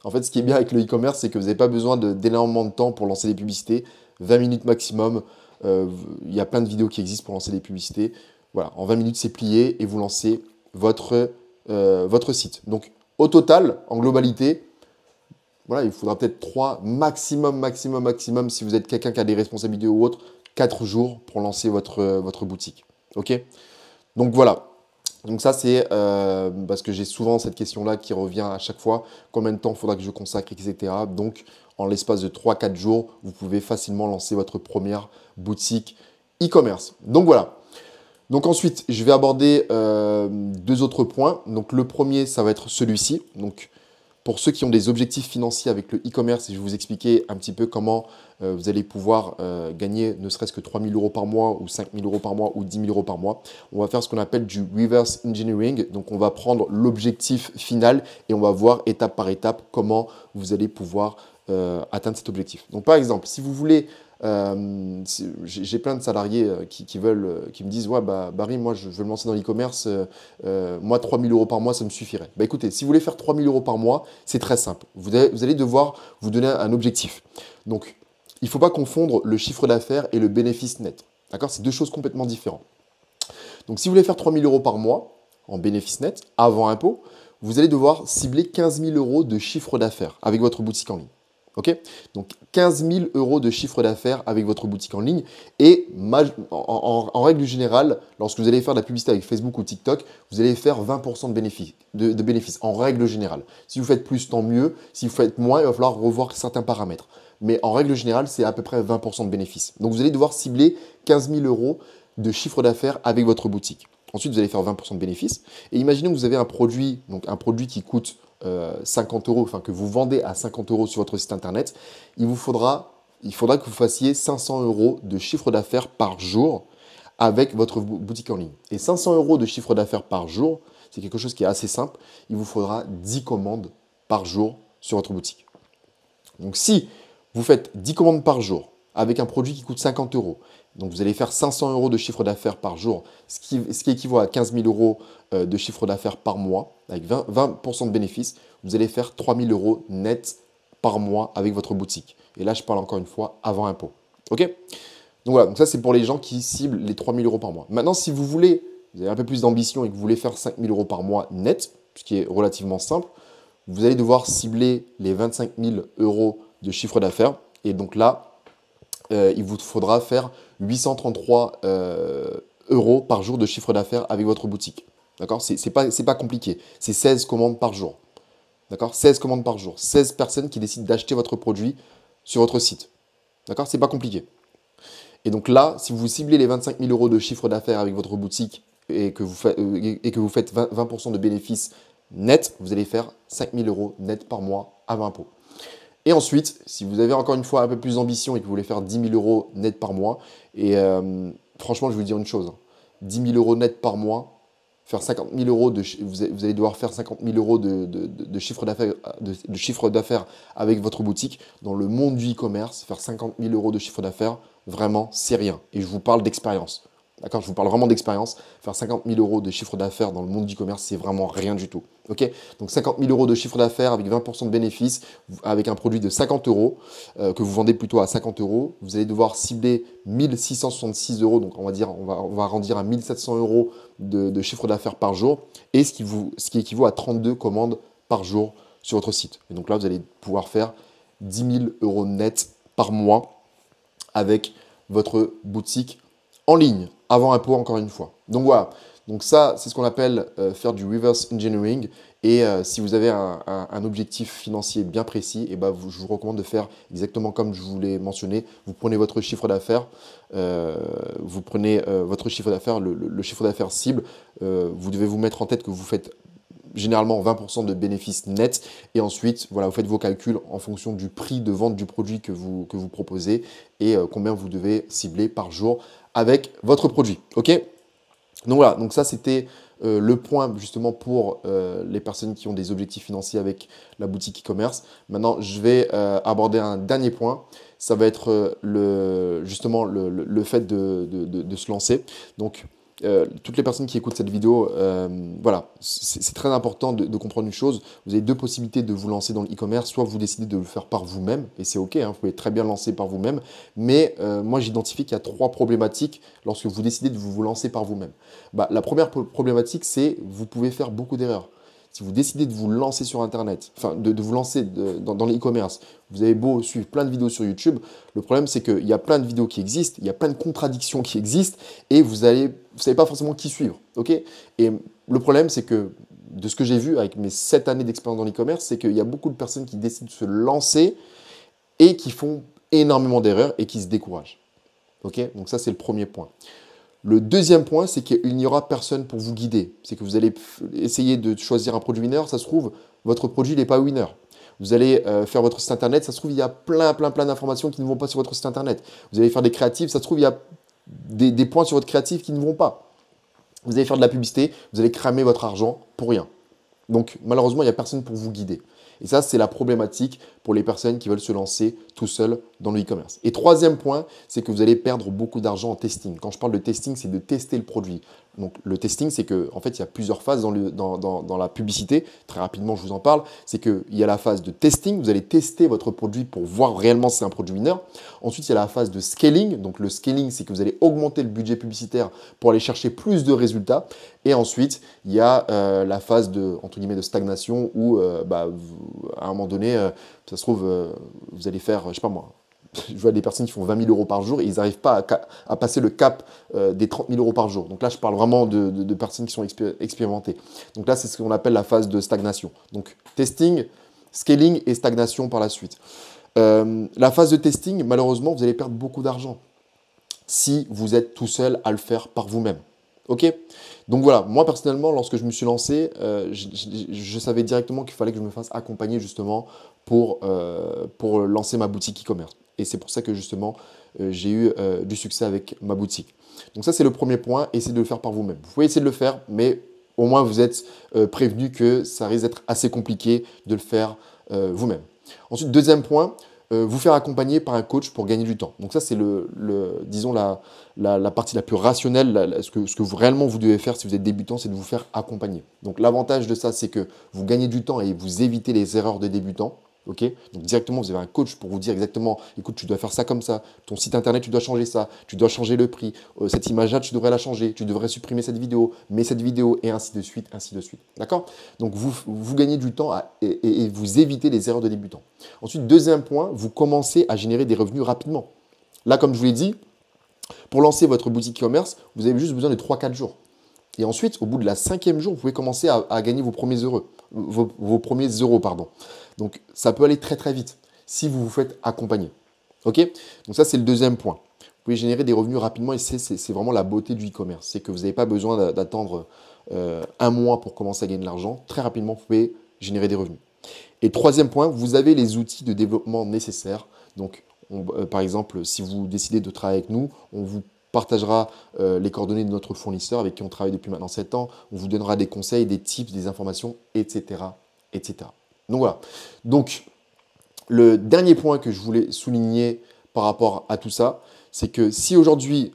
En fait, ce qui est bien avec le e-commerce, c'est que vous n'avez pas besoin d'énormément de temps pour lancer des publicités, 20 minutes maximum. Il y a plein de vidéos qui existent pour lancer des publicités. Voilà, en 20 minutes, c'est plié et vous lancez votre site. Donc, au total, en globalité, voilà, il faudra peut-être 3 maximum, si vous êtes quelqu'un qui a des responsabilités ou autre, 4 jours pour lancer votre boutique. OK? Donc, voilà. Donc ça, c'est parce que j'ai souvent cette question-là qui revient à chaque fois. Combien de temps faudra que je consacre, etc. Donc, en l'espace de 3-4 jours, vous pouvez facilement lancer votre première boutique e-commerce. Donc voilà. Donc ensuite, je vais aborder 2 autres points. Donc le premier, ça va être celui-ci. Donc pour ceux qui ont des objectifs financiers avec le e-commerce, je vais vous expliquer un petit peu comment vous allez pouvoir gagner ne serait-ce que 3 000 euros par mois ou 5 000 euros par mois ou 10 000 euros par mois. On va faire ce qu'on appelle du reverse engineering. Donc, on va prendre l'objectif final et on va voir étape par étape comment vous allez pouvoir atteindre cet objectif. Donc, par exemple, si vous voulez, j'ai plein de salariés qui me disent « Ouais, Barry, moi, je veux me lancer dans l'e-commerce. Moi, 3 000 euros par mois, ça me suffirait. » Bah, écoutez, si vous voulez faire 3 000 euros par mois, c'est très simple. Vous allez devoir vous donner un objectif. Donc, il ne faut pas confondre le chiffre d'affaires et le bénéfice net. D'accord? C'est 2 choses complètement différentes. Donc, si vous voulez faire 3 000 euros par mois en bénéfice net, avant impôt, vous allez devoir cibler 15 000 euros de chiffre d'affaires avec votre boutique en ligne. Ok? Donc 15 000 euros de chiffre d'affaires avec votre boutique en ligne. Et en règle générale, lorsque vous allez faire de la publicité avec Facebook ou TikTok, vous allez faire 20% de bénéfices en règle générale. Si vous faites plus, tant mieux. Si vous faites moins, il va falloir revoir certains paramètres. Mais en règle générale, c'est à peu près 20% de bénéfices. Donc vous allez devoir cibler 15 000 euros de chiffre d'affaires avec votre boutique. Ensuite, vous allez faire 20% de bénéfices. Et imaginez que vous avez un produit qui coûte 50 euros, enfin que vous vendez à 50 euros sur votre site internet. Il faudra que vous fassiez 500 euros de chiffre d'affaires par jour avec votre boutique en ligne. Et 500 euros de chiffre d'affaires par jour, c'est quelque chose qui est assez simple. Il vous faudra 10 commandes par jour sur votre boutique. Donc, si vous faites 10 commandes par jour avec un produit qui coûte 50 euros, donc vous allez faire 500 euros de chiffre d'affaires par jour, ce qui équivaut à 15 000 euros de chiffre d'affaires par mois, avec 20% de bénéfices, vous allez faire 3 000 euros net par mois avec votre boutique. Et là, je parle encore une fois avant impôt. OK? Donc voilà, donc ça c'est pour les gens qui ciblent les 3 000 euros par mois. Maintenant, si vous voulez, vous avez un peu plus d'ambition et que vous voulez faire 5 000 euros par mois net, ce qui est relativement simple, vous allez devoir cibler les 25 000 euros de chiffre d'affaires. Et donc là, il vous faudra faire 833 euros par jour de chiffre d'affaires avec votre boutique. D'accord? C'est pas compliqué. C'est 16 commandes par jour. D'accord? 16 commandes par jour. 16 personnes qui décident d'acheter votre produit sur votre site. D'accord? C'est pas compliqué. Et donc là, si vous ciblez les 25 000 euros de chiffre d'affaires avec votre boutique et que vous faites 20% de bénéfices nets, vous allez faire 5 000 euros net par mois avant impôt. Et ensuite, si vous avez encore une fois un peu plus d'ambition et que vous voulez faire 10 000 euros net par mois, et franchement, je vais vous dire une chose, 10 000 euros net par mois, faire 50 000 euros vous allez devoir faire 50 000 euros de chiffre d'affaires avec votre boutique. Dans le monde du e-commerce, faire 50 000 euros de chiffre d'affaires, vraiment, c'est rien. Et je vous parle d'expérience. D'accord? Je vous parle vraiment d'expérience. Faire 50 000 euros de chiffre d'affaires dans le monde du e-commerce, c'est vraiment rien du tout. Ok? Donc 50 000 euros de chiffre d'affaires avec 20% de bénéfices, avec un produit de 50 euros, que vous vendez plutôt à 50 euros, vous allez devoir cibler 1666 euros. Donc on va arrondir à 1700 euros de chiffre d'affaires par jour, et ce qui équivaut à 32 commandes par jour sur votre site. Et donc là, vous allez pouvoir faire 10 000 euros net par mois avec votre boutique en ligne, avant impôt encore une fois. Donc voilà, donc ça c'est ce qu'on appelle faire du reverse engineering. Et si vous avez un objectif financier bien précis, et ben je vous recommande de faire exactement comme je vous l'ai mentionné. Vous prenez votre chiffre d'affaires, le chiffre d'affaires cible. Vous devez vous mettre en tête que vous faites généralement 20% de bénéfices nets, et ensuite voilà, vous faites vos calculs en fonction du prix de vente du produit que vous proposez et combien vous devez cibler par jour avec votre produit. Ok? Donc voilà, donc ça c'était le point justement pour les personnes qui ont des objectifs financiers avec la boutique e-commerce. Maintenant, je vais aborder un dernier point. Ça va être justement le fait de se lancer. Donc, toutes les personnes qui écoutent cette vidéo, voilà, c'est très important de comprendre une chose. Vous avez deux possibilités de vous lancer dans le e-commerce. Soit vous décidez de le faire par vous-même, et c'est OK, hein, vous pouvez très bien le lancer par vous-même. Mais moi, j'identifie qu'il y a trois problématiques lorsque vous décidez de vous lancer par vous-même. Bah, la première problématique, c'est vous pouvez faire beaucoup d'erreurs. Si vous décidez de vous lancer sur Internet, enfin de vous lancer dans l'e-commerce, vous avez beau suivre plein de vidéos sur YouTube, le problème c'est qu'il y a plein de vidéos qui existent, il y a plein de contradictions qui existent, et vous savez pas forcément qui suivre. Ok? Et le problème c'est que, de ce que j'ai vu avec mes 7 années d'expérience dans l'e-commerce, c'est qu'il y a beaucoup de personnes qui décident de se lancer et qui font énormément d'erreurs et qui se découragent. Ok? Donc ça c'est le premier point. Le deuxième point, c'est qu'il n'y aura personne pour vous guider. C'est que vous allez essayer de choisir un produit winner, ça se trouve, votre produit n'est pas winner. Vous allez faire votre site internet, ça se trouve, il y a plein d'informations qui ne vont pas sur votre site internet. Vous allez faire des créatifs, ça se trouve, il y a des points sur votre créatif qui ne vont pas. Vous allez faire de la publicité, vous allez cramer votre argent pour rien. Donc, malheureusement, il n'y a personne pour vous guider. Et ça, c'est la problématique pour les personnes qui veulent se lancer tout seuls dans le e-commerce. Et troisième point, c'est que vous allez perdre beaucoup d'argent en testing. Quand je parle de testing, c'est de tester le produit. Donc, le testing, c'est qu'en fait, il y a plusieurs phases dans la publicité. Très rapidement, je vous en parle. C'est qu'il y a la phase de testing. Vous allez tester votre produit pour voir réellement si c'est un produit winner. Ensuite, il y a la phase de scaling. Donc, le scaling, c'est que vous allez augmenter le budget publicitaire pour aller chercher plus de résultats. Et ensuite, il y a la phase entre guillemets, de stagnation où, à un moment donné, ça se trouve, vous allez faire, je sais pas moi, je vois des personnes qui font 20 000 euros par jour et ils n'arrivent pas à passer le cap des 30 000 euros par jour. Donc là, je parle vraiment de personnes qui sont expérimentées. Donc là, c'est ce qu'on appelle la phase de stagnation. Donc testing, scaling et stagnation par la suite. La phase de testing, malheureusement, vous allez perdre beaucoup d'argent si vous êtes tout seul à le faire par vous-même. Ok? Donc voilà, moi personnellement, lorsque je me suis lancé, je savais directement qu'il fallait que je me fasse accompagner justement pour lancer ma boutique e-commerce. Et c'est pour ça que justement, j'ai eu du succès avec ma boutique. Donc ça, c'est le premier point, essayez de le faire par vous-même. Vous pouvez essayer de le faire, mais au moins vous êtes prévenu que ça risque d'être assez compliqué de le faire vous-même. Ensuite, deuxième point, vous faire accompagner par un coach pour gagner du temps. Donc ça, c'est disons la partie la plus rationnelle. Ce que réellement vous devez faire si vous êtes débutant, c'est de vous faire accompagner. Donc l'avantage de ça, c'est que vous gagnez du temps et vous évitez les erreurs des débutants. Ok, donc directement, vous avez un coach pour vous dire exactement, écoute, tu dois faire ça comme ça, ton site internet, tu dois changer ça, tu dois changer le prix, cette image-là, tu devrais la changer, tu devrais supprimer cette vidéo, mets cette vidéo, et ainsi de suite, ainsi de suite. D'accord? Donc, vous gagnez du temps et vous évitez les erreurs de débutants. Ensuite, deuxième point, vous commencez à générer des revenus rapidement. Là, comme je vous l'ai dit, pour lancer votre boutique e-commerce, vous avez juste besoin de 3-4 jours. Et ensuite, au bout de la 5e jour, vous pouvez commencer à gagner vos premiers euros. Vos premiers euros, pardon. Donc, ça peut aller très très vite si vous vous faites accompagner. Ok? Donc ça, c'est le deuxième point. Vous pouvez générer des revenus rapidement et c'est vraiment la beauté du e-commerce. C'est que vous n'avez pas besoin d'attendre un mois pour commencer à gagner de l'argent. Très rapidement, vous pouvez générer des revenus. Et troisième point, vous avez les outils de développement nécessaires. Donc, par exemple, si vous décidez de travailler avec nous, on vous partagera les coordonnées de notre fournisseur avec qui on travaille depuis maintenant 7 ans. On vous donnera des conseils, des tips, des informations, etc. etc. Donc voilà. Donc, le dernier point que je voulais souligner par rapport à tout ça, c'est que si aujourd'hui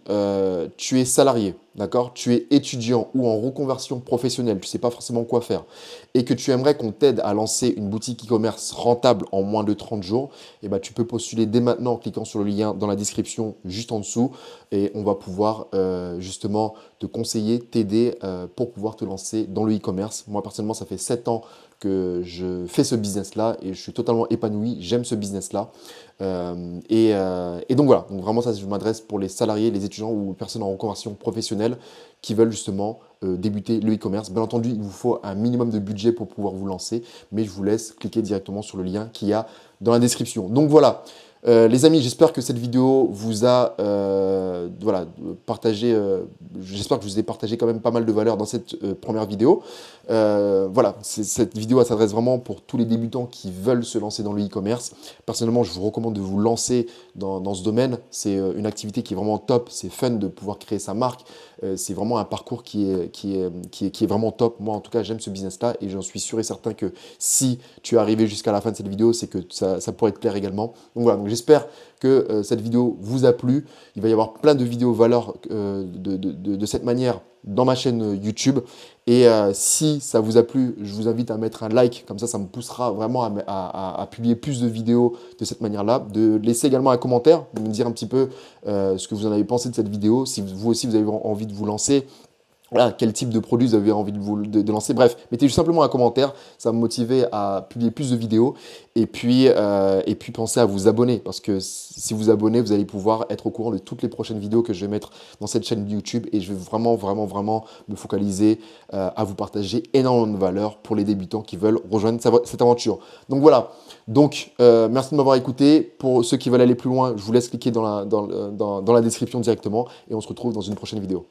tu es salarié, d'accord, tu es étudiant ou en reconversion professionnelle, tu ne sais pas forcément quoi faire, et que tu aimerais qu'on t'aide à lancer une boutique e-commerce rentable en moins de 30 jours, eh ben, tu peux postuler dès maintenant en cliquant sur le lien dans la description juste en dessous et on va pouvoir justement te conseiller, t'aider pour pouvoir te lancer dans le e-commerce. Moi personnellement, ça fait 7 ans que je fais ce business-là et je suis totalement épanoui, j'aime ce business-là. Et donc voilà, donc vraiment ça, je m'adresse pour les salariés, les étudiants ou les personnes en reconversion professionnelle qui veulent justement débuter le e-commerce. Bien entendu, il vous faut un minimum de budget pour pouvoir vous lancer, mais je vous laisse cliquer directement sur le lien qu'il y a dans la description. Donc voilà. Les amis, j'espère que cette vidéo vous a voilà, partagé, j'espère que je vous ai partagé quand même pas mal de valeur dans cette première vidéo. Voilà, cette vidéo s'adresse vraiment pour tous les débutants qui veulent se lancer dans le e-commerce. Personnellement, je vous recommande de vous lancer dans ce domaine. C'est une activité qui est vraiment top, c'est fun de pouvoir créer sa marque. C'est vraiment un parcours qui est vraiment top. Moi, en tout cas, j'aime ce business-là et j'en suis sûr et certain que si tu es arrivé jusqu'à la fin de cette vidéo, c'est que ça pourrait te plaire également. Donc voilà, donc j'espère que cette vidéo vous a plu. Il va y avoir plein de vidéos valeur de cette manière dans ma chaîne YouTube. Et si ça vous a plu, je vous invite à mettre un like, comme ça me poussera vraiment à publier plus de vidéos de cette manière-là. De laisser également un commentaire, de me dire un petit peu ce que vous en avez pensé de cette vidéo, si vous aussi vous avez envie de vous lancer. Voilà, quel type de produit vous avez envie de lancer. Bref, mettez juste simplement un commentaire, ça va me motiver à publier plus de vidéos. Et puis pensez à vous abonner, parce que si vous abonnez, vous allez pouvoir être au courant de toutes les prochaines vidéos que je vais mettre dans cette chaîne YouTube. Et je vais vraiment me focaliser à vous partager énormément de valeur pour les débutants qui veulent rejoindre cette aventure. Donc voilà, merci de m'avoir écouté. Pour ceux qui veulent aller plus loin, je vous laisse cliquer dans la description directement. Et on se retrouve dans une prochaine vidéo.